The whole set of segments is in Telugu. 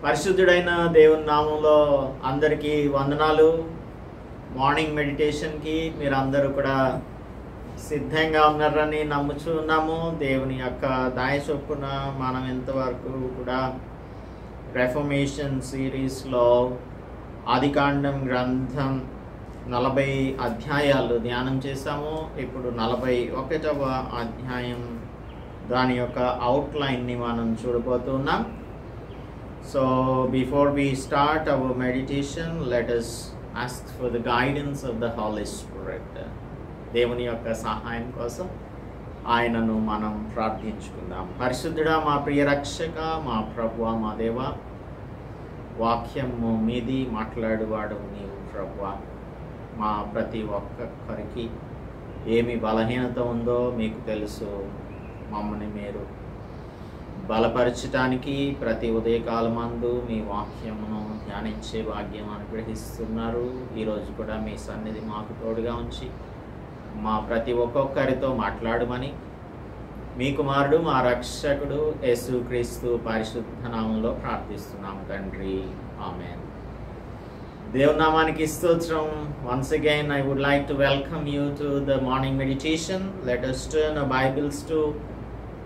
పరిశుద్ధుడైన దేవుని నామంలో అందరికీ వందనాలు. మార్నింగ్ మెడిటేషన్కి మీరు అందరూ కూడా సిద్ధంగా ఉన్నారని నమ్ముచున్నాము. దేవుని యొక్క దయ చొప్పున మనం ఇంతవరకు కూడా రెఫర్మేషన్ సిరీస్లో ఆదికాండం గ్రంథం 40 అధ్యాయాలు ధ్యానం చేశాము. ఇప్పుడు 41వ అధ్యాయం దాని యొక్క అవుట్లైన్ని మనం చూడబోతున్నాం. So before we start our meditation, let us ask for the guidance of the Holy Spirit. దేవుని యొక్క సహాయం కోసం ఆయనను మనం ప్రార్థించుకుందాం. పరిశుద్ధుడా, మా ప్రియ రక్షక, మా ప్రభువా, మా దేవా, వాక్యము మీది మాట్లాడువాడు నీవు ప్రభువా. మా ప్రతి ఒక్కరికి ఏమి బలహీనత ఉందో మీకు తెలుసు. మమ్మల్ని మీరు బలపరచటానికి ప్రతి ఉదయకాలమందు మీ వాక్యమును ధ్యానించే భాగ్యం అనుగ్రహిస్తున్నారు. ఈరోజు కూడా మీ సన్నిధి మాకు తోడుగా ఉంచి మా ప్రతి ఒక్కొక్కరితో మాట్లాడమని మీ కుమారుడు మా రక్షకుడు యేసుక్రీస్తు పరిశుద్ధ నామంలో ప్రార్థిస్తున్నాము తండ్రి, ఆమేన్. దేవుని నామానికి స్తోత్రం. Once again I would like to welcome you to the morning meditation. Let us turn our Bibles to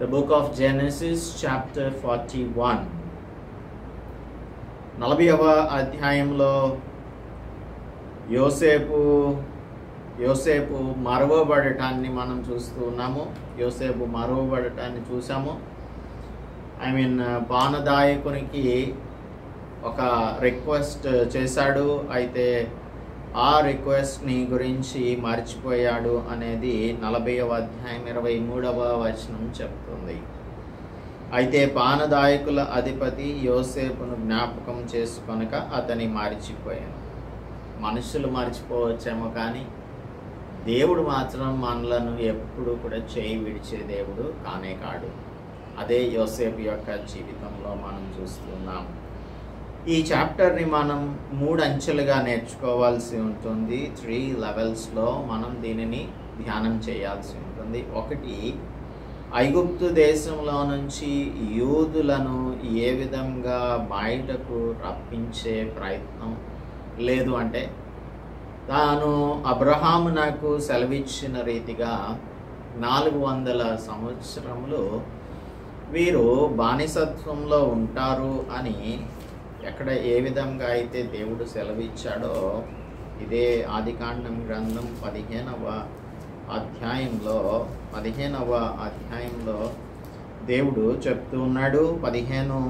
the book of Genesis chapter 41. 40వ అధ్యాయంలో యోసేపు మరువబడటాన్ని మనం చూస్తూ ఉన్నాము. యోసేపు మరువబడటాన్ని చూసాము. పానదాయకునికి ఒక రిక్వెస్ట్ చేశాడు, అయితే ఆ రిక్వెస్ట్ని గురించి మర్చిపోయాడు అనేది 40వ అధ్యాయం 23వ వచనం చెప్తుంది. అయితే పానదాయకుల అధిపతి యోసేపును జ్ఞాపకం చేసుకొనక అతని మర్చిపోయాను. మనుషులు మర్చిపోవచ్చేమో, కానీ దేవుడు మాత్రం మనలను ఎప్పుడు కూడా చేయి విడిచే దేవుడు కానే కాడు. అదే యోసేపు యొక్క జీవితంలో మనం చూస్తున్నాం. ఈ చాప్టర్ని మనం 3 అంచెలుగా నేర్చుకోవాల్సి ఉంటుంది. 3 లెవెల్స్లో మనం దీనిని ధ్యానం చేయాల్సి ఉంటుంది. ఒకటి, ఐగుప్తు దేశంలో నుంచి యూదులను ఏ విధంగా బయటకు రప్పించే ప్రయత్నం, లేదు అంటే తాను అబ్రహాము నాకు సెలవిచ్చిన రీతిగా 400 సంవత్సరములు వీరు బానిసత్వంలో ఉంటారు అని ఎక్కడ ఏ విధంగా అయితే దేవుడు సెలవిచ్చాడో, ఇదే ఆదికాండం గ్రంథం 15వ అధ్యాయంలో దేవుడు చెప్తూ ఉన్నాడు. 14లో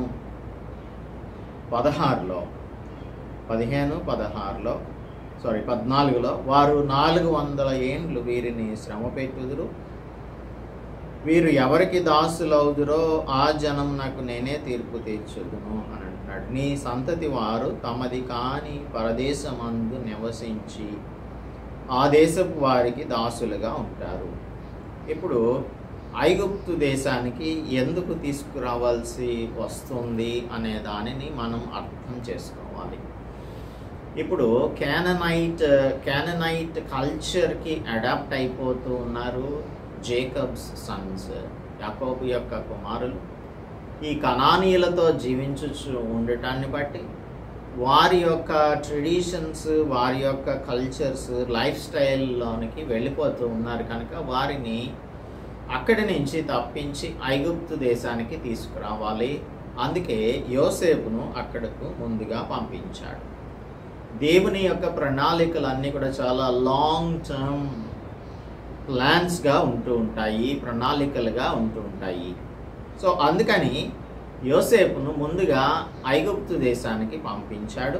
వారు 400 ఏండ్లు వీరిని శ్రమ పెట్టుదురు, వీరు ఎవరికి దాసులవుదురో ఆ జనం నాకు నేనే తీర్పు తీర్చుదును అని అంటున్నాడు. నీ సంతతి వారు తమది కాని పరదేశమందు నివసించి ఆ దేశపు వారికి దాసులుగా ఉంటారు. ఇప్పుడు ఐగుప్తు దేశానికి ఎందుకు తీసుకురావాల్సి వస్తుంది అనే దానిని మనం అర్థం చేసుకోవాలి. ఇప్పుడు క్యాననైట్ కల్చర్కి అడాప్ట్ అయిపోతూ ఉన్నారు జేకబ్స్ సన్స్, యాకోబు యొక్క కుమారులు. ఈ కనానీయులతో జీవించుచు ఉండటాన్ని బట్టి వారి యొక్క ట్రెడిషన్స్, వారి యొక్క కల్చర్స్, లైఫ్ స్టైల్లోనికి వెళ్ళిపోతూ ఉన్నారు కనుక వారిని అక్కడి నుంచి తప్పించి ఐగుప్తు దేశానికి తీసుకురావాలి. అందుకే యోసేపును అక్కడకు ముందుగా పంపించాడు. దేవుని యొక్క ప్రణాళికలన్నీ కూడా చాలా లాంగ్ టర్మ్ ప్లాన్స్గా ఉంటూ ఉంటాయి, ప్రణాళికలుగా ఉంటూ ఉంటాయి. సో అందుకని యోసేపును ముందుగా ఐగుప్తు దేశానికి పంపించాడు.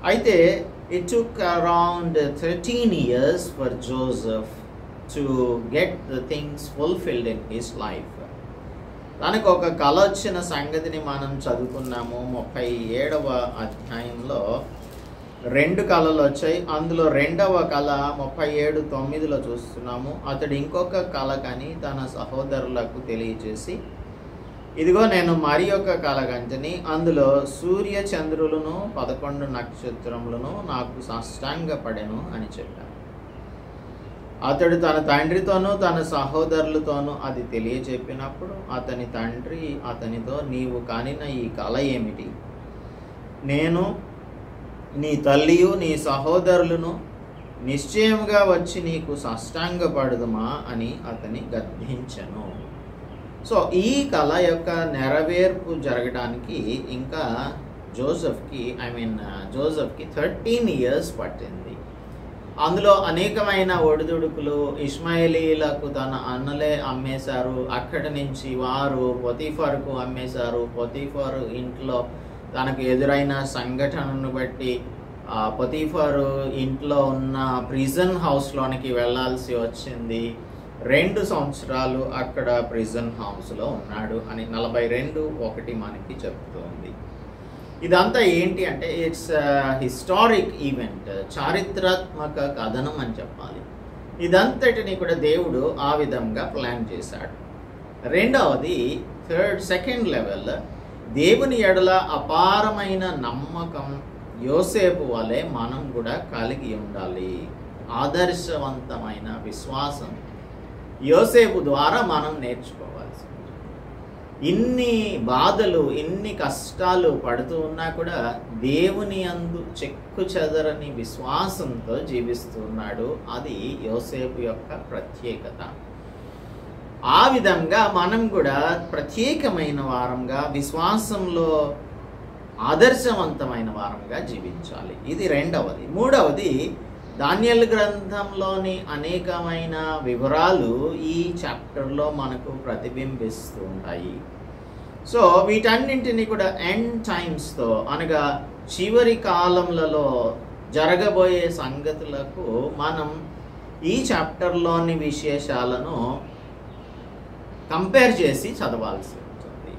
అయితే it took around 13 years for Joseph to get the things fulfilled in his life. తనకు ఒక కల వచ్చిన సంగతిని మనం చదువుకున్నాము. 37వ అధ్యాయంలో 2 కళలు వచ్చాయి. అందులో 2వ కళ 37:9లో చూస్తున్నాము. అతడు ఇంకొక కళ కని తన సహోదరులకు తెలియజేసి, ఇదిగో నేను మరి ఒక కళ కంటిని, అందులో సూర్య చంద్రులను 11 నక్షత్రములను నాకు సాష్టాంగపడెను అని చెప్పాను. అతడు తన తండ్రితోనూ తన సహోదరులతోనూ అది తెలియజెప్పినప్పుడు అతని తండ్రి అతనితో, నీవు కానిన ఈ కళ ఏమిటి? నేను నీ తల్లియు నీ సహోదరులను నిశ్చయముగా వచ్చి నీకు సాష్టాంగపడుదుమా అని అతని గద్దించెను. సో ఈ కళ యొక్క నెరవేర్పు జరగడానికి ఇంకా జోసెఫ్కి 13 years పట్టింది. అందులో అనేకమైన ఒడిదుడుకులు. ఇష్మాయేలీలకు తన అన్నలే అమ్మేశారు. అక్కడి నుంచి వారు పొతీఫరుకు అమ్మేశారు. పొతీఫరు ఇంట్లో తనకు ఎదురైన సంఘటనను బట్టి పొతీఫరు ఇంట్లో ఉన్న ప్రిజన్ హౌస్లోనికి వెళ్ళాల్సి వచ్చింది. 2 సంవత్సరాలు అక్కడ ప్రిజన్ హౌస్లో ఉన్నాడు అని 42:1 మనకి చెప్తోంది. ఇదంతా ఏంటి అంటే ఇట్స్ హిస్టారిక్ ఈవెంట్, చారిత్రాత్మక కథనం అని చెప్పాలి. ఇదంతటిని కూడా దేవుడు ఆ విధంగా ప్లాన్ చేశాడు. రెండవది సెకండ్ లెవెల్, దేవుని ఎడల అపారమైన నమ్మకం యోసేపు వలె మనం కూడా కలిగి ఉండాలి. ఆదర్శవంతమైన విశ్వాసం యోసేపు ద్వారా మనం నేర్చుకోవాల్సి ఉంటుంది. ఇన్ని బాధలు, ఇన్ని కష్టాలు పడుతూ ఉన్నా కూడా దేవుని యందు చెక్కు చెదరని విశ్వాసంతో జీవిస్తున్నాడు. అది యోసేపు యొక్క ప్రత్యేకత. ఆ విధంగా మనం కూడా ప్రత్యేకమైన వారంగా, విశ్వాసంలో ఆదర్శవంతమైన వారంగా జీవించాలి. ఇది రెండవది. మూడవది, దానియేలు గ్రంథంలోని అనేకమైన వివరాలు ఈ చాప్టర్లో మనకు ప్రతిబింబిస్తూ ఉంటాయి. సో వీటన్నింటినీ కూడా ఎండ్ టైమ్స్తో, అనగా చివరి కాలంలో జరగబోయే సంగతులకు మనం ఈ చాప్టర్లోని విశేషాలను కంపేర్ చేసి చదవాల్సి ఉంటుంది.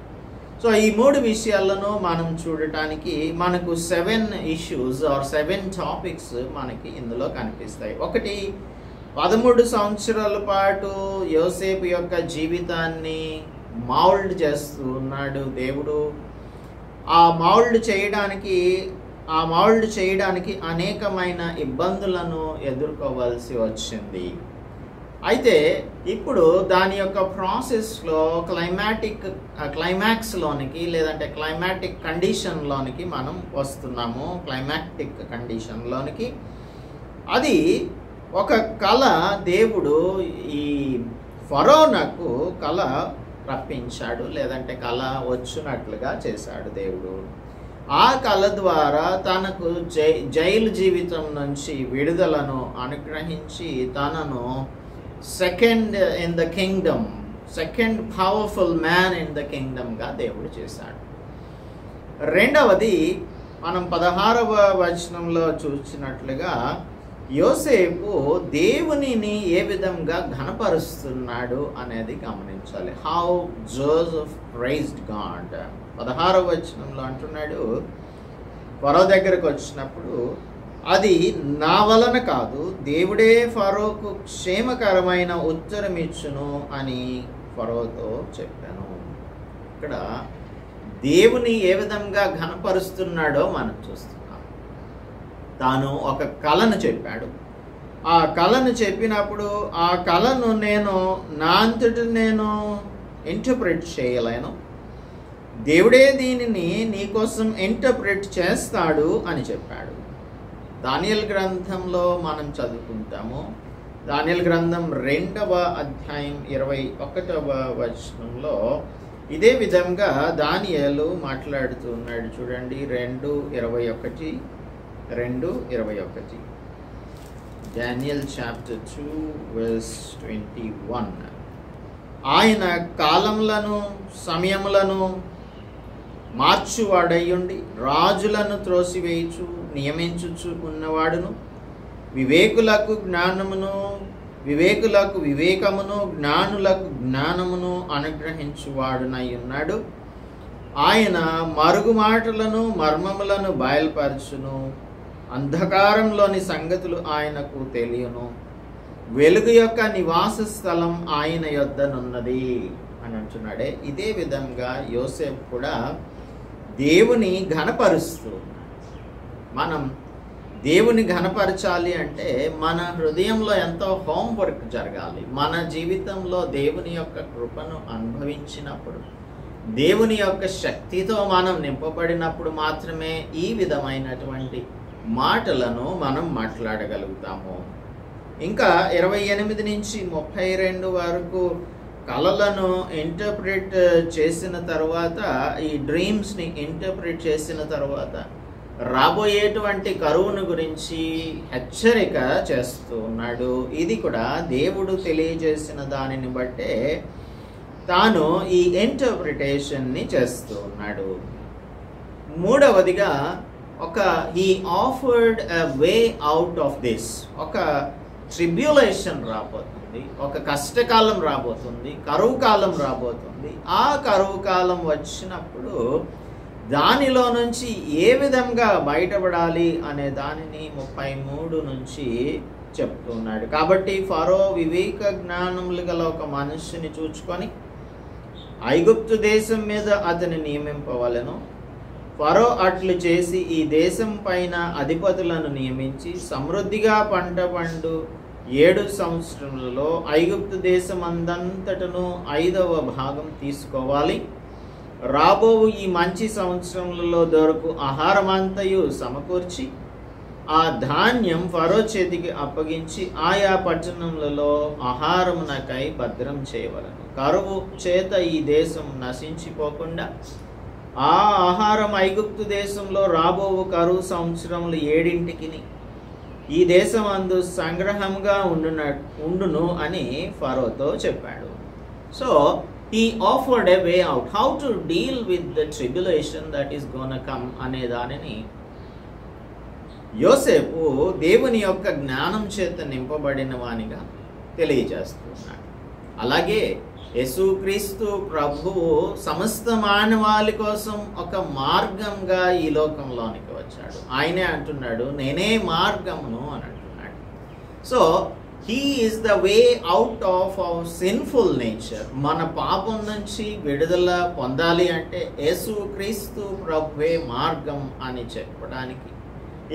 సో ఈ 3 విషయాలను మనం చూడటానికి మనకు 7 issues ఆర్ 7 టాపిక్స్ మనకి ఇందులో కనిపిస్తాయి. ఒకటి, 13 సంవత్సరాల పాటు యోసేపు యొక్క జీవితాన్ని మౌల్డ్ చేస్తూ ఉన్నాడు దేవుడు. ఆ మౌల్డ్ చేయడానికి అనేకమైన ఇబ్బందులను ఎదుర్కోవాల్సి అయితే ఇప్పుడు దాని యొక్క ప్రాసెస్లో క్లైమాక్స్లోనికి లేదంటే క్లైమాటిక్ కండిషన్లోనికి మనం వస్తున్నాము. క్లైమాటిక్ కండిషన్లోనికి అది ఒక కళ దేవుడు ఈ ఫరోనకు కళ రప్పించాడు, లేదంటే కళ వచ్చినట్లుగా చేశాడు దేవుడు. ఆ కళ ద్వారా తనకు జైలు జీవితం నుంచి విడుదలను అనుగ్రహించి తనను second powerful man in the కింగ్డమ్గా దేవుడు చేశాడు. రెండవది, మనం 16వ వచనంలో చూసినట్లుగా యోసేపు దేవునిని ఏ విధంగా ఘనపరుస్తున్నాడు అనేది గమనించాలి. How Joseph praised God. 16వ వచనంలో అంటున్నాడు, ఫరో దగ్గరకు వచ్చినప్పుడు అది నా వలన కాదు, దేవుడే ఫరోకు క్షేమకరమైన ఉత్తరం ఇచ్చును అని ఫరోతో చెప్పాను. ఇక్కడ దేవుని ఏ విధంగా ఘనపరుస్తున్నాడో మనం చూస్తున్నాం. తాను ఒక కళను చెప్పాడు. ఆ కళను చెప్పినప్పుడు ఆ కళను నా అంతటి నేను ఇంటర్ప్రిట్ చేయలేను, దేవుడే దీనిని నీకోసం ఇంటర్ప్రిట్ చేస్తాడు అని చెప్పాడు. దానియేలు గ్రంథంలో మనం చదువుకుంటాము. దానియేలు గ్రంథం 2వ అధ్యాయం 21వ వచనంలో ఇదే విధంగా దానియేలు మాట్లాడుతూ ఉన్నాడు. చూడండి, 2:21. Daniel chapter 2:21. ఆయన కాలములను సమయములను మార్చువాడయ్యుండి రాజులను త్రోసివేయుచు నియమించుచు ఉన్నవాడును, వివేకులకు వివేకమును జ్ఞానులకు జ్ఞానమును అనుగ్రహించువాడునై ఉన్నాడు. ఆయన మరుగు మాటలను మర్మములను బయలుపరచును, అంధకారంలోని సంగతులు ఆయనకు తెలియను, వెలుగు యొక్క నివాస స్థలం ఆయన యొద్దనున్నది అని అంటున్నాడే. ఇదే విధంగా యోసేపు కూడా దేవుని ఘనపరుస్తూ ఉన్నాడు. మనం దేవుని ఘనపరచాలి అంటే మన హృదయంలో ఎంతో హోంవర్క్ జరగాలి. మన జీవితంలో దేవుని యొక్క కృపను అనుభవించినప్పుడు, దేవుని యొక్క శక్తితో మనం నింపబడినప్పుడు మాత్రమే ఈ విధమైనటువంటి మాటలను మనం మాట్లాడగలుగుతాము. ఇంకా 28 నుంచి 32 వరకు కలలను ఇంటర్ప్రిట్ చేసిన తర్వాత, ఈ డ్రీమ్స్ని ఇంటర్ప్రిట్ చేసిన తర్వాత రాబోయేటువంటి కరువును గురించి హెచ్చరిక చేస్తూ ఉన్నాడు. ఇది కూడా దేవుడు తెలియజేసిన దానిని బట్టే తాను ఈ ఇంటర్ప్రిటేషన్ని చేస్తూ ఉన్నాడు. మూడవదిగా he offered a way out of this. ఒక ట్రిబ్యులేషన్ రాబోతుంది, ఒక కష్టకాలం రాబోతుంది, కరువు కాలం రాబోతుంది. ఆ కరువు కాలం వచ్చినప్పుడు దానిలో నుంచి ఏ విధంగా బయటపడాలి అనే దానిని 33 నుంచి చెప్తున్నాడు. కాబట్టి ఫరో వివేక జ్ఞానములు గల ఒక మనుష్యుని చూచుకొని ఐగుప్తు దేశం మీద అతని నియమింపవలెను. ఫరో అట్లు చేసి ఈ దేశం పైన అధిపతులను నియమించి సమృద్ధిగా పంట పండు 7 సంవత్సరములలో ఐగుప్తు దేశం అందంతటను 5వ భాగం తీసుకోవాలి. రాబోవు ఈ మంచి సంవత్సరములలో దొరకు ఆహారమంతయు సమకూర్చి ఆ ధాన్యం ఫరో చేతికి అప్పగించి ఆయా పట్టణములలో ఆహారమునకై భద్రం చేయవలెను. కరువు చేత ఈ దేశం నశించిపోకుండా ఆ ఆహారం ఐగుప్తు దేశంలో రాబోవు కరువు సంవత్సరములు 7 ఈ దేశం అందు సంగ్రహంగా ఉండును అని ఫరోతో చెప్పాడు. So he offered a way out, how to deal with the tribulation that is gonna come అనే దానిని యోసేపు దేవుని యొక్క జ్ఞానం చేత నింపబడిన వానిగా తెలియజేస్తున్నాడు. అలాగే యేసుక్రీస్తు ప్రభువు సమస్త మానవాళి కోసం ఒక మార్గంగా ఈ లోకంలోనికి వచ్చాడు. ఆయనే అంటున్నాడు, నేనే మార్గమును అని అంటున్నాడు. So he is the way out of our sinful nature. మన పాపం నుంచి విడుదల పొందాలి అంటే యేసుక్రీస్తు ప్రభువే మార్గం అని చెప్పడానికి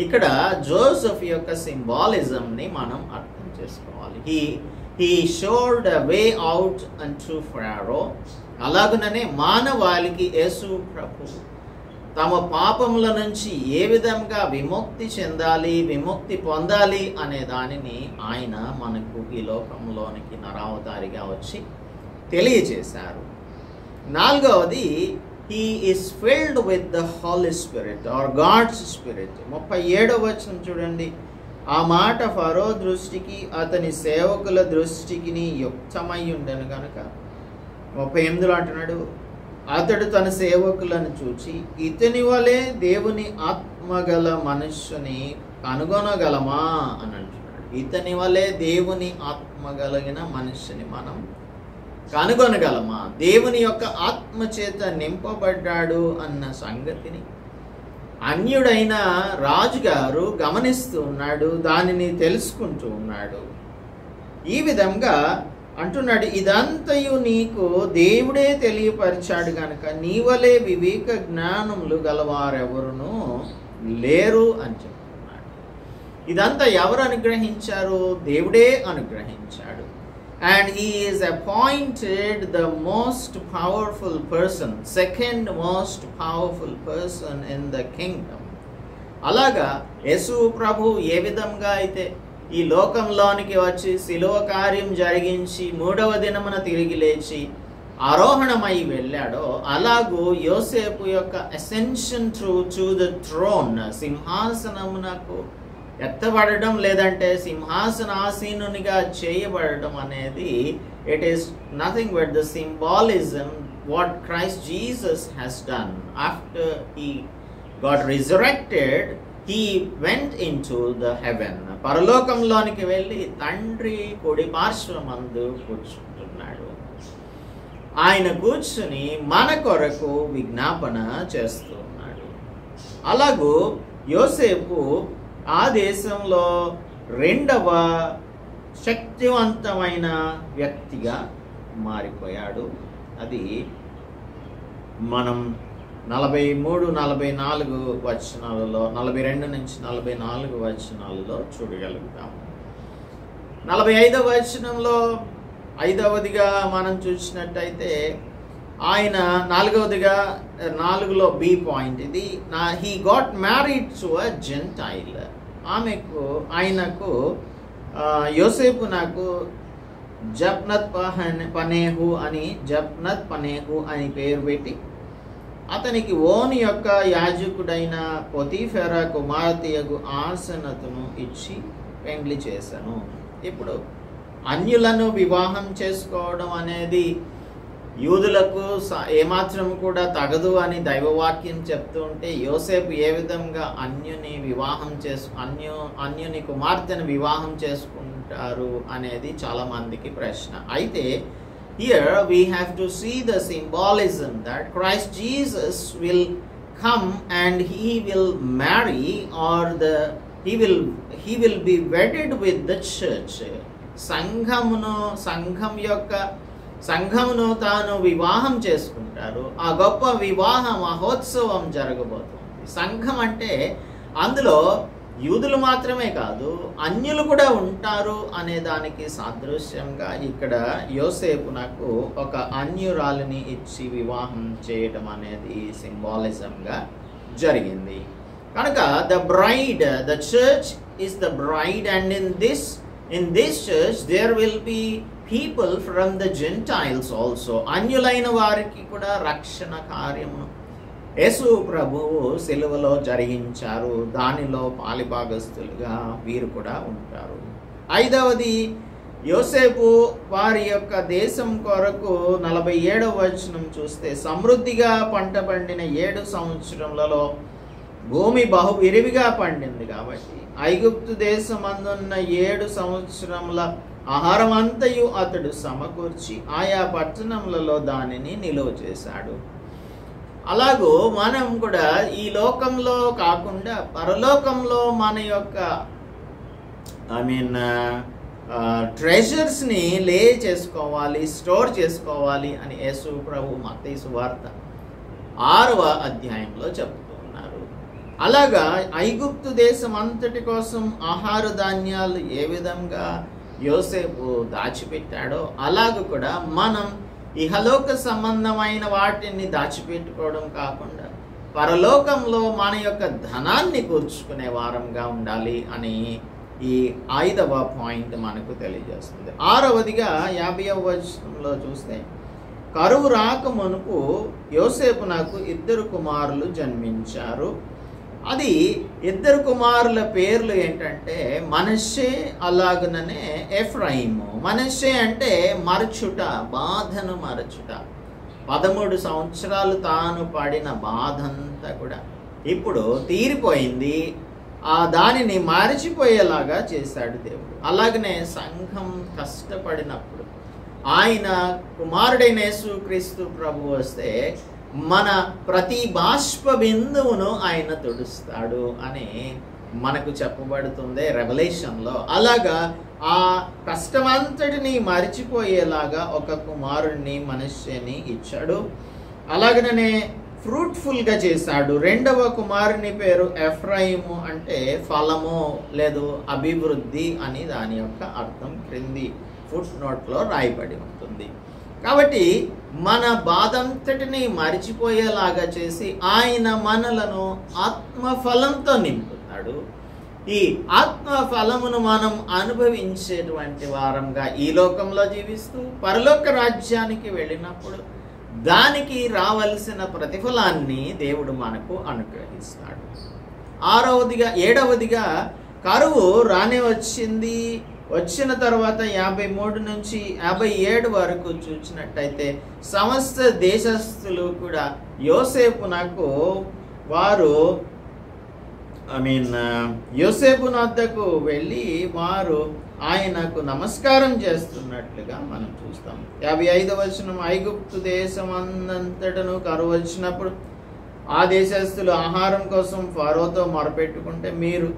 ఇక్కడ జోసెఫ్ యొక్క సింబాలిజంని మనం అర్థం చేసుకోవాలి. He showed a way out unto Pharaoh. అలాగుననే మానవాళికి యేసు ప్రభు తమ పాపముల నుంచి ఏ విధంగా విముక్తి చెందాలి, విముక్తి పొందాలి అనే దానిని ఆయన మనకు ఈ లోకంలోనికి నరావతారిగా వచ్చి తెలియజేశారు. 4వది he is filled with the Holy Spirit or God's Spirit. 37వ వచనం చూడండి. ఆ మాట ఫరో దృష్టికి అతని సేవకుల దృష్టికి యుక్తమై ఉండను కనుక 38లో అంటున్నాడు, అతడు తన సేవకులను చూచి ఇతని వలె దేవుని ఆత్మగల మనుష్యుని కనుగొనగలమా అని అంటున్నాడు. ఇతని వలె దేవుని ఆత్మగలిగిన మనుష్యుని మనం కనుగొనగలమా? దేవుని యొక్క ఆత్మ చేత నింపబడ్డాడు అన్న సంగతిని అన్యుడైన రాజుగారు గమనిస్తూ ఉన్నాడు, దానిని తెలుసుకుంటూ ఉన్నాడు. ఈ విధంగా అంటున్నాడు, ఇదంతయు నీకు దేవుడే తెలియపరిచాడు గనక నీవలే వివేక జ్ఞానములు గలవారెవరునూ లేరు అని చెప్తున్నాడు. ఇదంతా ఎవరు అనుగ్రహించారు? దేవుడే అనుగ్రహించాడు. And he is appointed the most powerful person, second most powerful person in the kingdom. అలాగా యేసు ప్రభు ఏ విధంగా అయితే ఈ లోకంలోనికి వచ్చి శిలువ కార్యం జరిగించి 3వ దినమున తిరిగి లేచి ఆరోహణమై వెళ్ళాడో, అలాగూ యోసేపు యొక్క అసెన్షన్ టు ద థ్రోన్, సింహాసనమునకు ఎత్తబడడం లేదంటే సింహాసనాసీనునిగా చేయబడడం అనేది it is nothing but the symbolism what Christ Jesus has done. After he got resurrected he went into the heaven. పరలోకంలోనికి వెళ్ళి తండ్రి కుడి పార్శ్వమందు కూర్చుంటున్నాడు. ఆయన కూర్చుని మన కొరకు విజ్ఞాపన చేస్తూ ఉన్నాడు. అలాగూ యోసేపు ఆ దేశంలో 2వ శక్తివంతమైన వ్యక్తిగా మారిపోయాడు. అది మనం 43-44 వచనాలలో, 42 నుంచి 44 వచనాలలో చూడగలుగుతాము. 45వ వచనంలో 5వదిగా మనం చూసినట్టయితే ఆయన నాలుగవదిగా 4లో బి పాయింట్ ఇది, he got married to a gentile. ఆయనకు యోసేపు నాకు జప్నత్ పనేహు అని పేరు పెట్టి అతనికి ఓను యొక్క యాజకుడైన పొతీఫెరా కుమార్తెయగు ఆసనతును ఇచ్చి పెండ్లి చేశాను. ఇప్పుడు అన్యులను వివాహం చేసుకోవడం అనేది యూదులకు ఏమాత్రం కూడా తగదు అని దైవవాక్యం చెప్తూ ఉంటే, యోసేపు ఏ విధంగా అన్యుని కుమార్తెను వివాహం చేసుకుంటారు అనేది చాలా మందికి ప్రశ్న. అయితే here we have to see the symbolism that Christ Jesus will come and he will marry, or he will be wedded with the church. సంఘమును తాను వివాహం చేసుకుంటారు. ఆ గొప్ప వివాహ మహోత్సవం జరగబోతుంది. సంఘం అంటే అందులో యూదులు మాత్రమే కాదు, అన్యులు కూడా ఉంటారు అనే దానికి సాదృశ్యంగా ఇక్కడ యోసేపు నాకు ఒక అన్యురాలిని ఇచ్చి వివాహం చేయడం అనేది సింబాలిజంగా జరిగింది. కనుక the church is the bride, and in this church there will be people from the Gentiles also. అన్యులైన వారికి కూడా రక్షణ కార్యము యేసు ప్రభువు సిలువలో జరిగించారు. దానిలో పాలిభాగస్తులుగా వీరు కూడా ఉంటారు. 5వది, యోసేపు వారి యొక్క దేశం కొరకు 47వ వచనం చూస్తే, సమృద్ధిగా పంట పండిన 7 సంవత్సరములలో భూమి బహు విరివిగా పండింది కాబట్టి ఐగుప్తు దేశమందున్న 7 సంవత్సరముల ఆహారం అంతయు అతడు సమకూర్చి ఆయా పట్టణములలో దానిని నిలువ చేశాడు. అలాగూ మనం కూడా ఈ లోకంలో కాకుండా పరలోకంలో మన యొక్క ట్రెజర్స్ని లే చేసుకోవాలి, స్టోర్ చేసుకోవాలి అని యేసు ప్రభు మత్తయి సువార్త 6వ అధ్యాయంలో చెప్తూ ఉన్నారు. అలాగా ఐగుప్తు దేశం అంతటి కోసం ఆహార ధాన్యాలు ఏ విధంగా యోసేపు దాచిపెట్టాడో, అలాగ కూడా మనం ఇహలోక సంబంధమైన వాటిని దాచిపెట్టుకోవడం కాకుండా పరలోకంలో మన యొక్క ధనాన్ని కూర్చుకునే వారంగా ఉండాలి అని ఈ 5వ పాయింట్ మనకు తెలియజేస్తుంది. 6వదిగా 50వ వచనంలో చూస్తే, కరువు రాక మునుపు యోసేపు నాకు 2 కుమారులు జన్మించారు. అది 2 కుమారుల పేర్లు ఏంటంటే మనష్షే, అలాగనే ఎఫ్రాయిము. మనష్షే అంటే మరచుట, బాధను మరచుట. 13 సంవత్సరాలు తాను పడిన బాధంతా కూడా ఇప్పుడు తీరిపోయింది. దానిని మరచిపోయేలాగా చేశాడు దేవుడు. అలాగనే సంఘం కష్టపడినప్పుడు ఆయన కుమారుడైన యేసుక్రీస్తు ప్రభు వస్తే మన ప్రతి బాష్ప బిందువును ఆయన తుడుస్తాడు అని మనకు చెప్పబడుతుంది రెవల్యూషన్లో. అలాగా ఆ కష్టమంతటిని మరిచిపోయేలాగా ఒక కుమారుడిని మనుష్యని ఇచ్చాడు. అలాగనే ఫ్రూట్ఫుల్గా చేశాడు. 2వ కుమారుని పేరు ఎఫ్రాయిము, అంటే ఫలము లేదు అభివృద్ధి అని దాని యొక్క అర్థం క్రింది ఫుట్ నోట్లో రాయబడి ఉంటుంది. కాబట్టి మన బాధంతటిని మరిచిపోయేలాగా చేసి ఆయన మనలను ఆత్మఫలంతో నింపుతాడు. ఈ ఆత్మఫలమును మనం అనుభవించేటువంటి వారంగా ఈ లోకంలో జీవిస్తూ పరలోక రాజ్యానికి వెళ్ళినప్పుడు దానికి రావలసిన ప్రతిఫలాన్ని దేవుడు మనకు అనుగ్రహిస్తాడు. 7వదిగా కరువు రానే వచ్చింది. వచ్చిన తర్వాత 53 నుంచి 57 వరకు చూసినట్టయితే సమస్త దేశస్థులు కూడా యోసేపునకు యోసేపు వద్దకు వెళ్ళి వారు ఆయనకు నమస్కారం చేస్తున్నట్లుగా మనం చూస్తాం. 55వ వచనం, ఐగుప్తు దేశమంతటను కరువు వచ్చినప్పుడు ఆ దేశస్థులు ఆహారం కోసం ఫరోతో మొరపెట్టుకుంటే మీరు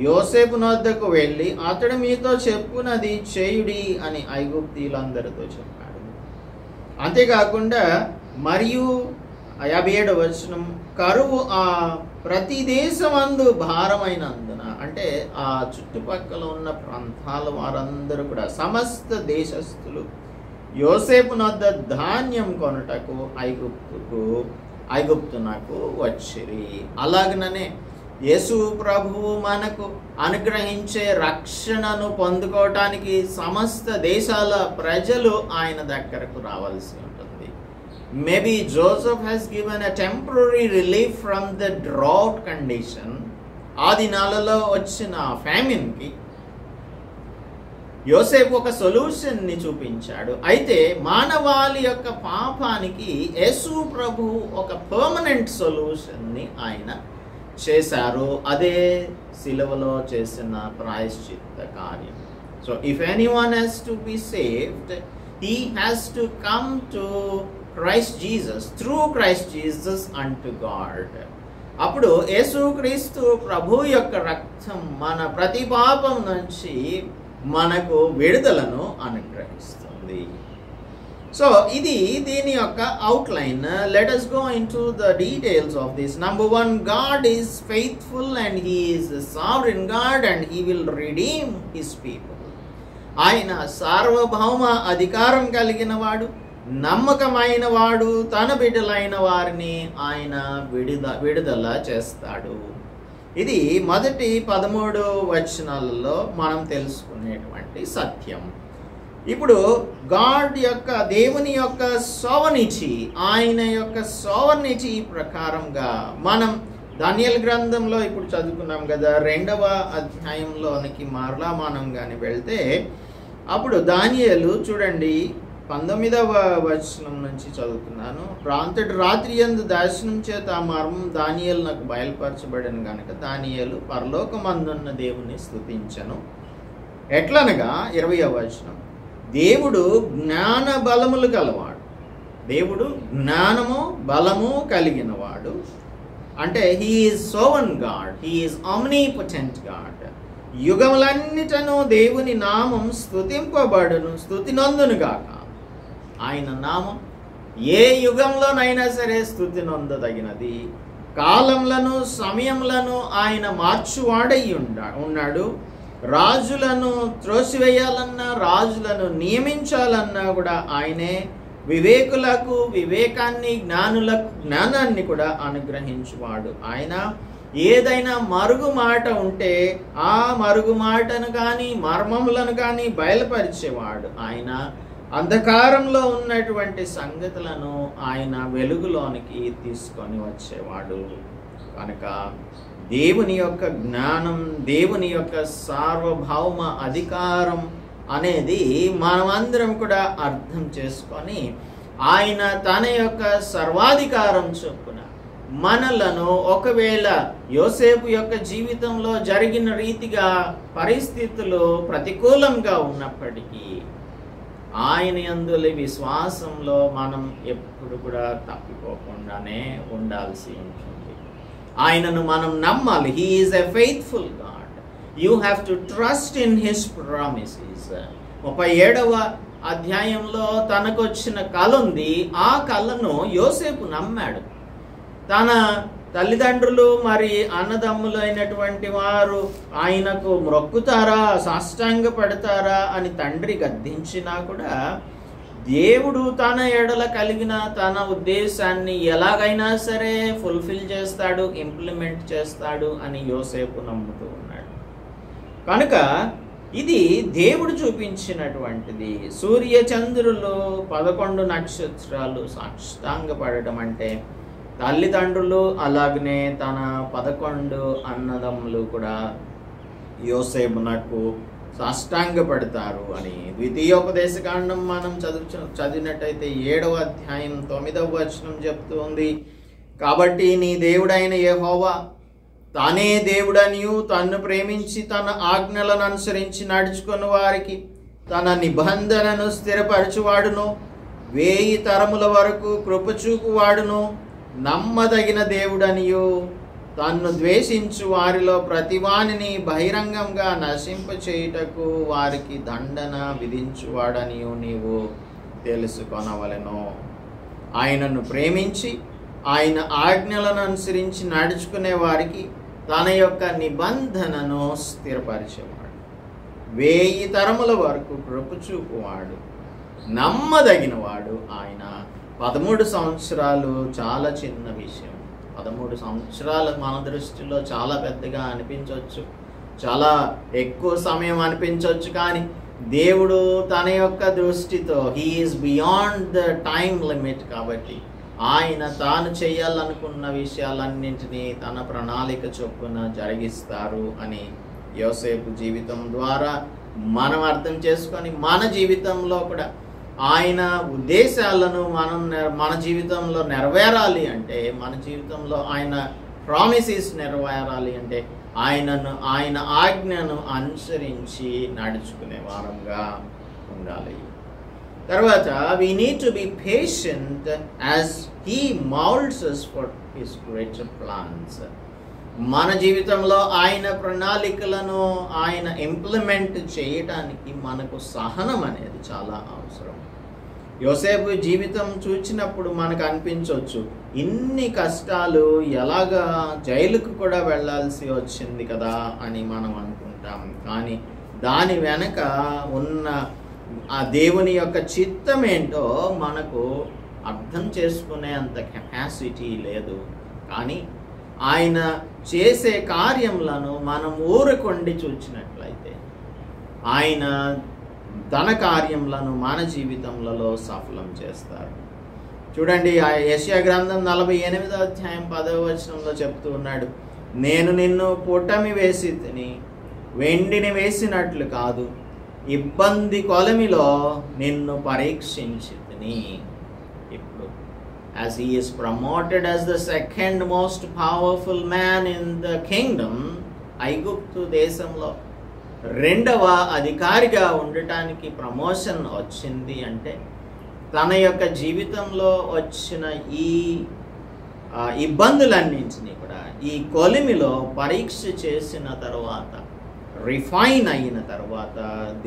యోసేపు వద్దకు వెళ్ళి అతడు మీతో చెప్పునది చేయుడి అని ఐగుప్తీయులందరితో చెప్పాడు. అంతేకాకుండా మరియు 57వ వచనం, కరువు ఆ ప్రతి దేశమందు భారమైనందున, అంటే ఆ చుట్టుపక్కల ఉన్న ప్రాంతాల వారందరూ కూడా సమస్త దేశస్థులు యోసేపునొద్ద ధాన్యం కొనుటకు ఐగుప్తునకు వచ్చిరి. అలాగనే యేసు ప్రభువు మనకు అనుగ్రహించే రక్షణను పొందుకోవటానికి సమస్త దేశాల ప్రజలు ఆయన దగ్గరకు రావాల్సి ఉంటుంది. Maybe Joseph has given a temporary relief from the drought condition. ఆ దినాలలో వచ్చిన ఫ్యామిన్కి యోసేపు ఒక సొల్యూషన్ని చూపించాడు. అయితే మానవాళి యొక్క పాపానికి యేసు ప్రభు ఒక పర్మనెంట్ సొల్యూషన్ని ఆయన చేశారు. అదే సిలువలో చేసిన ప్రాయశ్చిత్త కార్యం. So if anyone has to be saved, he has to come to Christ Jesus, through Christ Jesus unto God. అప్పుడు యేసుక్రీస్తు ప్రభు యొక్క రక్తం మన ప్రతి పాపం నుంచి మనకు విడుదలను అనుగ్రహిస్తుంది. సో ఇది దీని యొక్క outline. Let us go into the details of this. Number 1, God is faithful and he is a sovereign God and he will redeem his people. ఆయన సార్వభౌమ అధికారం కలిగిన వాడు, నమ్మకమైన వాడు, తన బిడ్డలైన వారిని ఆయన విడుదల చేస్తాడు. ఇది మొదటి 13 వచనాలలో మనం తెలుసుకునేటువంటి సత్యం. ఇప్పుడు గాడ్ యొక్క దేవుని యొక్క సోవర్నిటీ, ఆయన యొక్క సోవర్నిటీ ప్రకారంగా మనం దానియేలు గ్రంథంలో ఇప్పుడు చదువుకున్నాం కదా, 2వ అధ్యాయంలోనికి మరలా మనం కానీ వెళ్తే అప్పుడు దానియేలు చూడండి 19వ వచనం నుంచి చదువుతున్నాను. అంతటి రాత్రి యందు దర్శనం చేత ఆ మర్మం దానియేలు నాకు బయలుపరచబడిన గనుక దానియేలు పరలోకమందున్న దేవుని స్తుతించెను. ఎట్లనగా 20వ వచనం, దేవుడు జ్ఞాన బలములు గలవాడు. దేవుడు జ్ఞానము బలము కలిగిన వాడు. అంటే he is sovereign God, he is omnipotent God. యుగములన్నిటను దేవుని నామం స్తుతింపబడును, స్తుతినందును గాక. ఆయన నామం ఏ యుగంలోనైనా సరే స్తుతి నొందదగినది. కాలంలను సమయంలను ఆయన మార్చువాడై ఉన్నాడు. రాజులను త్రోసివేయాలన్నా, రాజులను నియమించాలన్నా కూడా ఆయనే. వివేకులకు వివేకాన్ని, జ్ఞానులకు జ్ఞానాన్ని కూడా అనుగ్రహించువాడు ఆయన. ఏదైనా మరుగు మాట ఉంటే ఆ మరుగు మాటను కానీ మర్మములను కానీ బయలుపరిచేవాడు ఆయన. అంధకారంలో ఉన్నటువంటి సంగతులను ఆయన వెలుగులోనికి తీసుకొని వచ్చేవాడు. కనుక దేవుని యొక్క జ్ఞానం, దేవుని యొక్క సార్వభౌమ అధికారం అనేది మనమందరం కూడా అర్థం చేసుకొని ఆయన తన యొక్క సర్వాధికారం చొప్పున మనలను ఒకవేళ యోసేపు యొక్క జీవితంలో జరిగిన రీతిగా పరిస్థితులు ప్రతికూలంగా ఉన్నప్పటికీ ఆయన యందుల విశ్వాసంలో మనం ఎప్పుడు కూడా తప్పిపోకుండానే ఉండాల్సి ఉంటుంది. ఆయనను మనం నమ్మాలి. He is a faithful God. You have to trust in his promises. 37వ అధ్యాయంలో తనకు వచ్చిన కల ఉంది. ఆ కళను యోసేపు నమ్మాడు. తన తల్లిదండ్రులు మరి అన్నదమ్ములు అయినటువంటి వారు ఆయనకు మ్రొక్కుతారా, సాష్టాంగ పడతారా అని తండ్రి గద్దించినా కూడా దేవుడు తన ఎడల కలిగిన తన ఉద్దేశాన్ని ఎలాగైనా సరే ఫుల్ఫిల్ చేస్తాడు, ఇంప్లిమెంట్ చేస్తాడు అని యోసేపు నమ్ముతూ ఉన్నాడు. కనుక ఇది దేవుడు చూపించినటువంటిది. సూర్య చంద్రులు 11 నక్షత్రాలు సాష్టాంగపడటం అంటే తల్లిదండ్రులు అలాగనే తన 11 అన్నదమ్ములు కూడా యోసేపునకు సాష్టాంగపడతారు అని. ద్వితీయోపదేశకాండం మనం చదివినట్టయితే 7వ అధ్యాయం 9వ వచనం చెప్తూ ఉంది, కాబట్టి నీ దేవుడైన యెహోవా తానే దేవుడనియు తన్ను ప్రేమించి తన ఆజ్ఞలను అనుసరించి నడుచుకున్న వారికి తన నిబంధనను స్థిరపరచువాడును, 1000 తరముల వరకు కృపచూపువాడును, నమ్మదగిన దేవుడనియు తన్ను ద్వేషించు వారిలో ప్రతివానిని బహిరంగంగా నశింపచేయుటకు వారికి దండన విధించువాడనియు నీవు తెలుసుకొనవలెను. ఆయనను ప్రేమించి ఆయన ఆజ్ఞలను అనుసరించి నడుచుకునే వారికి తన యొక్క నిబంధనను స్థిరపరిచేవాడు, 1000 తరముల వరకు కృపచూపువాడు. నమ్మదగిన వాడు ఆయన. 13 సంవత్సరాలు చాలా చిన్న విషయం. 13 సంవత్సరాలు మన దృష్టిలో చాలా పెద్దగా అనిపించవచ్చు, చాలా ఎక్కువ సమయం అనిపించవచ్చు. కానీ దేవుడు తన యొక్క దృష్టితో he is beyond the time limit. కాబట్టి ఆయన తాను చేయాలనుకున్న విషయాలన్నింటినీ తన ప్రణాళిక చొప్పున జరిగిస్తారు అని యోసేపు జీవితం ద్వారా మనం అర్థం చేసుకొని మన జీవితంలో కూడా ఆయన ఉద్దేశాలను మన జీవితంలో నెరవేరాలి అంటే, మన జీవితంలో ఆయన ప్రామిసెస్ నెరవేరాలి అంటే ఆయన ఆజ్ఞను అనుసరించి నడుచుకునే వారంగా ఉండాలి. తర్వాత we need to be patient as he molds us for his greater plans. మన జీవితంలో ఆయన ప్రణాళికలను ఆయన ఇంప్లిమెంట్ చేయడానికి మనకు సహనం అనేది చాలా అవసరం. యోసేపు జీవితం చూసినప్పుడు మనకు అనిపించవచ్చు, ఇన్ని కష్టాలు, ఎలాగా జైలుకు కూడా వెళ్ళాల్సి వచ్చింది కదా అని మనం అనుకుంటాం. కానీ దాని వెనక ఉన్న ఆ దేవుని యొక్క చిత్తం ఏంటో మనకు అర్థం చేసుకునే అంత కెపాసిటీ లేదు. కానీ ఆయన చేసే కార్యములను మనం ఊరకొండి చూచినట్లయితే ఆయన తన కార్యములను మన జీవితంలో సఫలం చేస్తారు. చూడండి, ఆ యెషయా గ్రంథం 48వ అధ్యాయం 10వ వచనంలో చెప్తూ ఉన్నాడు, నేను నిన్ను పుటమి వేసి తిని వెండిని వేసినట్లు కాదు, ఇబ్బంది కొలమిలో నిన్ను పరీక్షించి తిని. ఇప్పుడు as he is promoted as the second most powerful man in the kingdom, ఐగుప్తు దేశంలో 2వ అధికారిగా ఉండటానికి ప్రమోషన్ వచ్చింది అంటే, తన యొక్క జీవితంలో వచ్చిన ఈ ఇబ్బందులన్నింటినీ కూడా ఈ కొలిమిలో పరీక్ష చేసిన తర్వాత, రిఫైన్ అయిన తర్వాత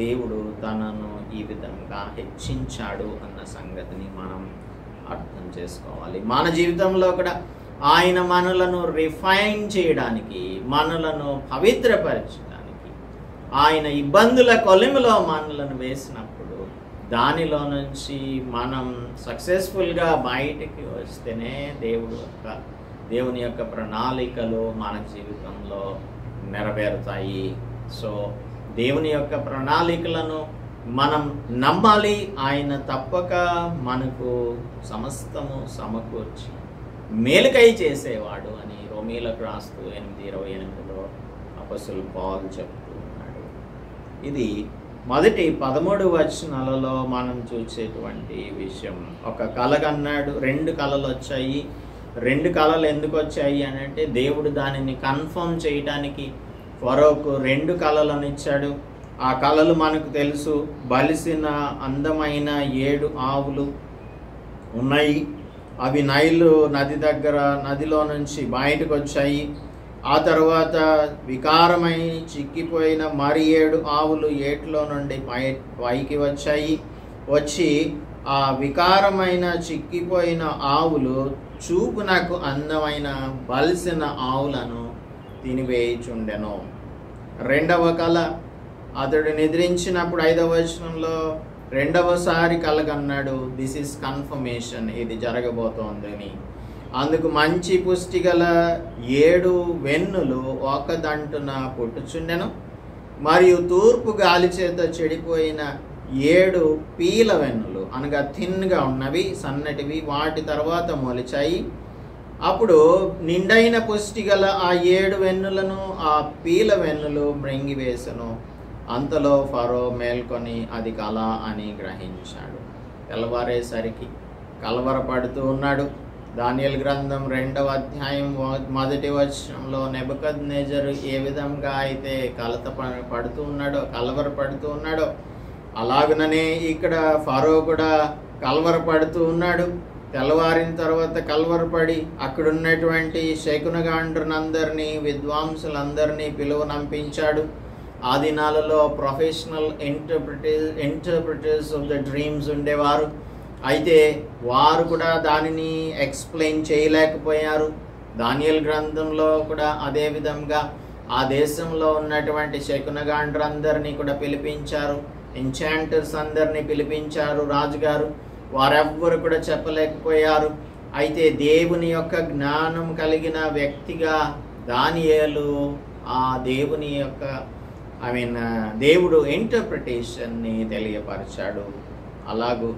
దేవుడు తనను ఈ విధంగా హెచ్చించాడు అన్న సంగతిని మనం అర్థం చేసుకోవాలి. మన జీవితంలో కూడా ఆయన మనలను రిఫైన్ చేయడానికి, మనలను పవిత్రపరచడానికి, ఆయన ఇబ్బందుల కొలిమిలో మనలను వేసినప్పుడు దానిలో నుంచి మనం సక్సెస్ఫుల్గా బయటికి వస్తేనే దేవుని యొక్క ప్రణాళికలు మన జీవితంలో నెరవేరుతాయి. సో దేవుని యొక్క ప్రణాళికలను మనం నమ్మాలి. ఆయన తప్పక మనకు సమస్తము సమకూర్చి మేలుకై చేసేవాడు అని రోమీలకు రాస్తూ 8:28లో అపొస్తలుడు పౌలు చెప్తూ ఉన్నాడు. ఇది మొదటి 13 వచనాలలో మనం చూసేటువంటి విషయం. ఒక కల కన్నాడు, 2 కలలు వచ్చాయి. 2 కలలు ఎందుకు వచ్చాయి అని అంటే, దేవుడు దానిని కన్ఫర్మ్ చేయడానికి ఫరోకు 2 కలలను ఇచ్చాడు. ఆ కలలు మనకు తెలుసు. బలిసిన అందమైన 7 ఆవులు ఉన్నాయి. అవి నైలు నది దగ్గర నదిలో నుంచి బయటకు వచ్చాయి. ఆ తర్వాత వికారమై చిక్కిపోయిన మరి 7 ఆవులు ఏటిలో నుండి పైకి వచ్చి ఆ వికారమైన చిక్కిపోయిన ఆవులు చూపునకు అందమైన బలిసిన ఆవులను తినివేయుచుండెను. 2వ కళ, అతడు నిద్రించినప్పుడు 5వ వచనంలో 2వసారి కలగన్నాడు, దిస్ ఈస్ కన్ఫర్మేషన్, ఇది జరగబోతోందని. అందుకు మంచి పుష్టి గల 7 వెన్నులు ఒకదంటున పుట్టుచుండెను, మరియు తూర్పు గాలి చేత చెడిపోయిన 7 పీల వెన్నులు, అనగా థిన్గా ఉన్నవి, సన్నటివి, వాటి తర్వాత మొలిచాయి. అప్పుడు నిండైన పుష్టి గల ఆ 7 వెన్నులను ఆ పీల వెన్నులు మృంగివేసెను. అంతలో ఫరో మేల్కొని అది కల అని గ్రహించాడు. తెల్లవారేసరికి కలవరపడుతూ ఉన్నాడు. దానియేలు గ్రంథం 2వ అధ్యాయం 1వ వచనంలో నెబుకద్నెజరు ఏ విధంగా అయితే పడుతూ ఉన్నాడో, కలవరపడుతూ ఉన్నాడో, అలాగనే ఇక్కడ ఫరో కూడా కలవరపడుతూ ఉన్నాడు. తెల్లవారిన తర్వాత కలవరపడి అక్కడున్నటువంటి శకునగాండ్రునందరినీ, విద్వాంసులందరినీ పిలువనంపించాడు. ఆ దినాలలో professional interpreters of the dreams ఉండేవారు. అయితే వారు కూడా దానిని ఎక్స్ప్లెయిన్ చేయలేకపోయారు. దానియేలు గ్రంథంలో కూడా అదే విధంగా ఆ దేశంలో ఉన్నటువంటి శకునగాండ్రందరినీ కూడా పిలిపించారు. ఎంచాంటర్స్ అందరినీ పిలిపించారు రాజుగారు. వారెవ్వరు కూడా చెప్పలేకపోయారు. అయితే దేవుని యొక్క జ్ఞానం కలిగిన వ్యక్తిగా దానియేలు ఆ దేవుని యొక్క దేవుడు ఇంటర్ప్రిటేషన్ని తెలియపరిచాడు. అలాగూ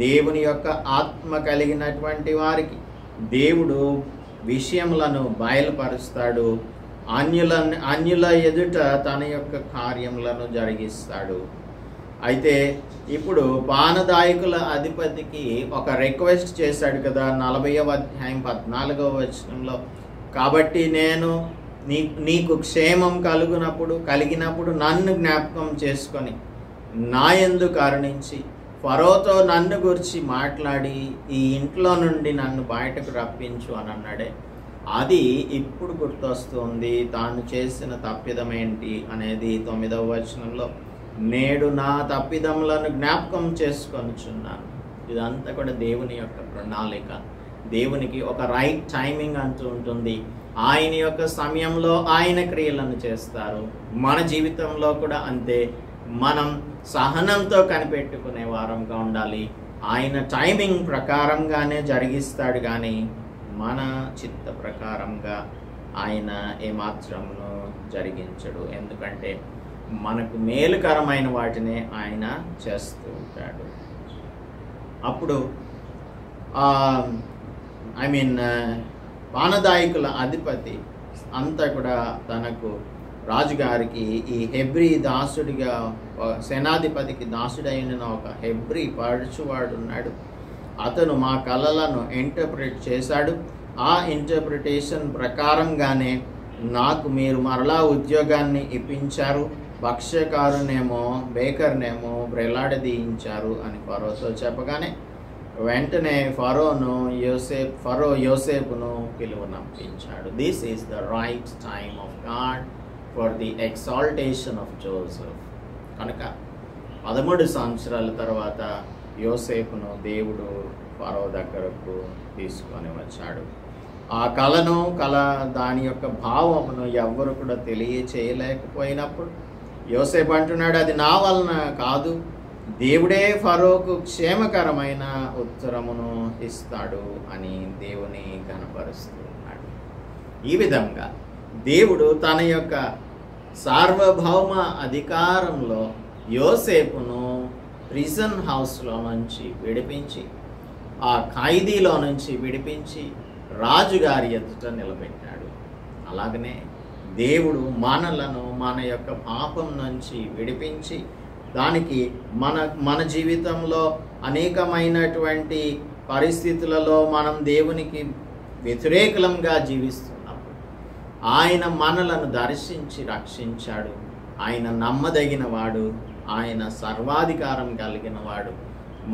దేవుని యొక్క ఆత్మ కలిగినటువంటి వారికి దేవుడు విషయములను బయలుపరుస్తాడు. అన్యుల ఎదుట తన యొక్క కార్యములను జరిగిస్తాడు. అయితే ఇప్పుడు పానదాయకుల అధిపతికి ఒక రిక్వెస్ట్ చేశాడు కదా 40వ అధ్యాయం 14వ వచనంలో. కాబట్టి నేను నీకు క్షేమం కలిగినప్పుడు నన్ను జ్ఞాపకం చేసుకొని నా యందు కరుణించి ఫరోతో నన్ను గురించి మాట్లాడి ఈ ఇంట్లో నుండి నన్ను బయటకు రప్పించు అని అన్నాడే. అది ఇప్పుడు గుర్తొస్తుంది. తాను చేసిన తప్పిదమేంటి అనేది 9వ వచనంలో, నేడు నా తప్పిదములను జ్ఞాపకం చేసుకొనుచున్నాను. ఇదంతా కూడా దేవుని యొక్క ప్రణాళిక. దేవునికి ఒక రైట్ టైమింగ్ అంటూ ఉంటుంది. ఆయన యొక్క సమయంలో ఆయన క్రియలను చేస్తారు. మన జీవితంలో కూడా అంతే. మనం సహనంతో కనిపెట్టుకునే వారంగా ఉండాలి. ఆయన టైమింగ్ ప్రకారంగానే జరిగిస్తాడు, కానీ మన చిత్త ప్రకారంగా ఆయన ఏమాత్రమును జరిగించడు. ఎందుకంటే మనకు మేలుకరమైన వాటినే ఆయన చేస్తూ ఉంటాడు. అప్పుడు పానదాయకుల అధిపతి అంతా కూడా తనకు రాజుగారికి ఈ హెబ్రీ దాసుడిగా, సేనాధిపతికి దాసుడైన ఒక హెబ్రీ పడుచువాడు ఉన్నాడు. అతను మా కళలను ఇంటర్ప్రిట్ చేశాడు. ఆ ఇంటర్ప్రిటేషన్ ప్రకారంగానే నాకు మీరు మరలా ఉద్యోగాన్ని ఇప్పించారు. భక్ష్యకారునేమో బేకర్నేమో బ్రెలాడదీయించారు అని ఫరోతో చెప్పగానే వెంటనే ఫరో యోసేపును పిలువనంపించాడు. This is the right time of God for the exaltation of Joseph. కనుక 13 సంవత్సరాల తర్వాత యోసేపును దేవుడు ఫరో దగ్గరకు తీసుకొని వచ్చాడు. ఆ కళ దాని యొక్క భావమును ఎవ్వరు కూడా తెలియచేయలేకపోయినప్పుడు యోసేపు అంటున్నాడు, అది నా వలన కాదు, దేవుడే ఫరోకు క్షేమకరమైన ఉత్తరమును ఇస్తాడు అని దేవుని కనపరుస్తున్నాడు. ఈ విధంగా దేవుడు తన యొక్క సార్వభౌమ అధికారంలో యోసేపును ప్రిజన్ హౌస్లో నుంచి విడిపించి, ఆ ఖైదీలో నుంచి విడిపించి రాజుగారి ఎదుట నిలబెట్టాడు. అలాగనే దేవుడు మనలను మన యొక్క పాపం నుంచి విడిపించి, దానికి మన జీవితంలో అనేకమైనటువంటి పరిస్థితులలో మనం దేవునికి వ్యతిరేకంగా జీవిస్తున్నప్పుడు ఆయన మనలను దర్శించి రక్షించాడు. ఆయన నమ్మదగిన వాడు, ఆయన సర్వాధికారం కలిగిన వాడు.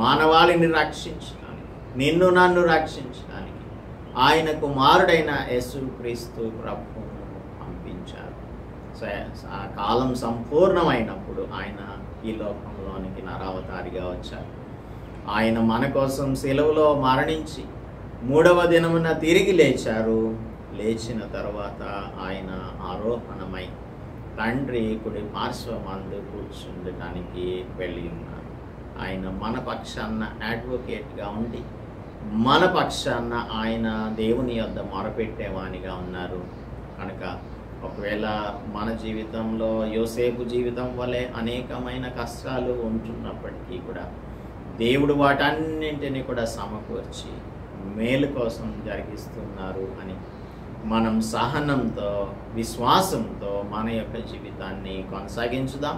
మానవాళిని రక్షించడానికి, నిన్ను నన్ను రక్షించడానికి ఆయన కుమారుడైన యేసుక్రీస్తు ప్రభువును పంపించారు. ఆ కాలం సంపూర్ణమైనప్పుడు ఆయన ఈ లోకంలోనికి నరావతారిగా వచ్చారు. ఆయన మన కోసం సిలువలో మరణించి 3వ దినమున తిరిగి లేచారు. లేచిన తర్వాత ఆయన ఆరోహణమై తండ్రి కుడి పార్శ్వమందు కూర్చుండటానికి వెళ్ళి ఉన్నారు. ఆయన మన పక్షాన అడ్వకేట్గా ఉండి మన పక్షాన ఆయన దేవుని యొద్ద మొరపెట్టేవానిగా ఉన్నారు. కనుక ఒకవేళ మన జీవితంలో యోసేపు జీవితం వలె అనేకమైన కష్టాలు ఉంటున్నప్పటికీ కూడా దేవుడు వాటన్నింటినీ కూడా సమకూర్చి మేలు కోసం జరిగిస్తున్నారు అని మనం సహనంతో, విశ్వాసంతో మన యొక్క జీవితాన్ని కొనసాగించుదాం.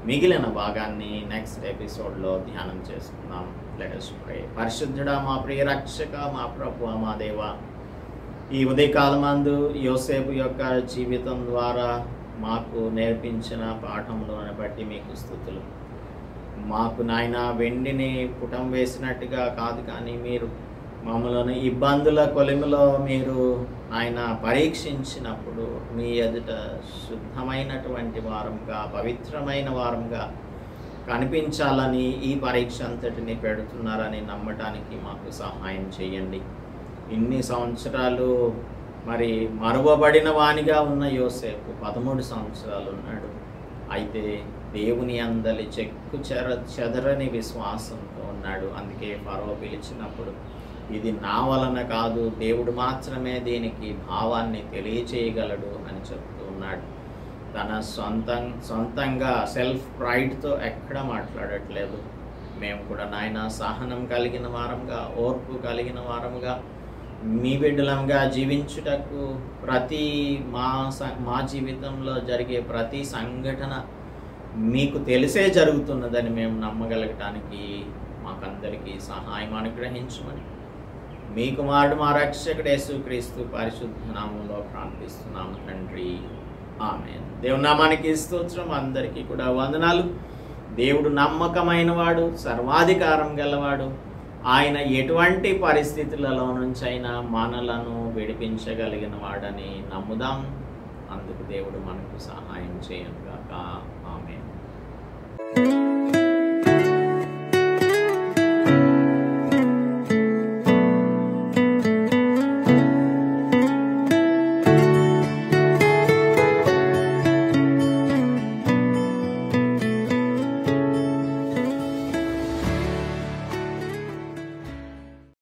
మిగిలిన భాగాన్ని నెక్స్ట్ ఎపిసోడ్లో ధ్యానం చేసుకుందాం. Let us pray. పరిశుద్ధుడా, మా ప్రియ రక్షక, మా ప్రభువా, మా దేవా, ఈ ఉదయకాలమందు యోసేపు యొక్క జీవితం ద్వారా మాకు నేర్పించిన పాఠములను బట్టి మీకు స్తుతులు. మాకు నాయన వెండిని పుటం వేసినట్టుగా కాదు, కానీ మీరు మమ్మల్ని ఇబ్బందుల కొలిమిలో మీరు ఆయన పరీక్షించినప్పుడు మీ ఎదుట శుద్ధమైనటువంటి వారంగా, పవిత్రమైన వారంగా కనిపించాలని ఈ పరీక్ష అంతటిని పెడుతున్నారని నమ్మటానికి మాకు సహాయం చేయండి. ఇన్ని సంవత్సరాలు మరి మరువబడిన వానిగా ఉన్న యోసేపు 13 సంవత్సరాలు ఉన్నాడు. అయితే దేవుని అందలి చెదరని విశ్వాసంతో ఉన్నాడు. అందుకే ఫరో పిలిచినప్పుడు ఇది నా వలన కాదు, దేవుడు మాత్రమే దీనికి భావాన్ని తెలియచేయగలడు అని చెప్తూ ఉన్నాడు. తన సొంతంగా సెల్ఫ్ ప్రైడ్తో ఎక్కడ మాట్లాడట్లేదు. మేము కూడా నాయన సహనం కలిగిన వారంగా, ఓర్పు కలిగిన వారంగా, మీ బిడ్డలంగా జీవించుటకు ప్రతి మా జీవితంలో జరిగే ప్రతి సంఘటన మీకు తెలిసే జరుగుతున్నదని మేము నమ్మగలగటానికి మాకందరికీ సహాయం అనుగ్రహించమని మీ కుమారుడు మా రక్షకుడు యేసుక్రీస్తు పరిశుద్ధ నామములో ప్రార్థిస్తున్నాము తండ్రి, ఆమేన్. దేవుని నామానికి స్తోత్రం. అందరికీ కూడా వందనాలు. దేవుడు నమ్మకమైన వాడు, సర్వాధికారం గలవాడు. ఆయన ఎటువంటి పరిస్థితులలో నుంచైనా మనలను విడిపించగలిగిన వాడని నమ్ముదాం. అందుకు దేవుడు మనకు సహాయం చేయనుగాక. ఆమేన్.